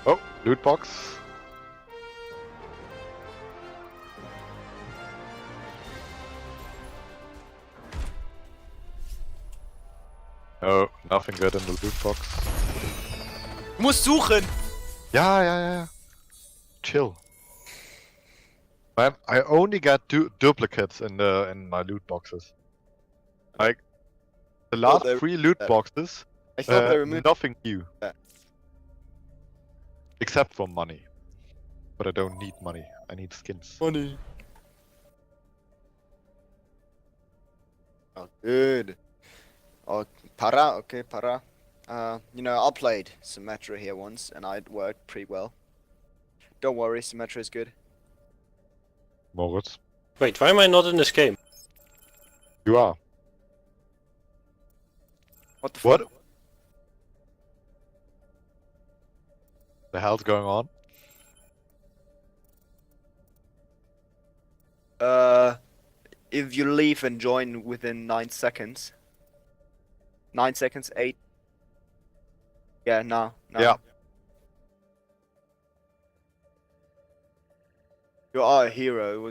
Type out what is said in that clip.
Oh, loot box. No, nothing good in the loot box. Du musst suchen! Yeah. Chill. I only got duplicates in my loot boxes. Like the last they 3 loot that. boxes, I thought they removed nothing new. that. Except for money. But I don't need money. I need skins. money. Oh, good. Oh, para, okay, para. I played Symmetra here once, and it worked pretty well. Don't worry, Symmetra is good. Moritz, Wait, why am I not in this game? you are. What the What? fuck? The hell's going on? If you leave and join within 9 seconds. 9 seconds, 8. Yeah, no. Yeah. You are a hero. It was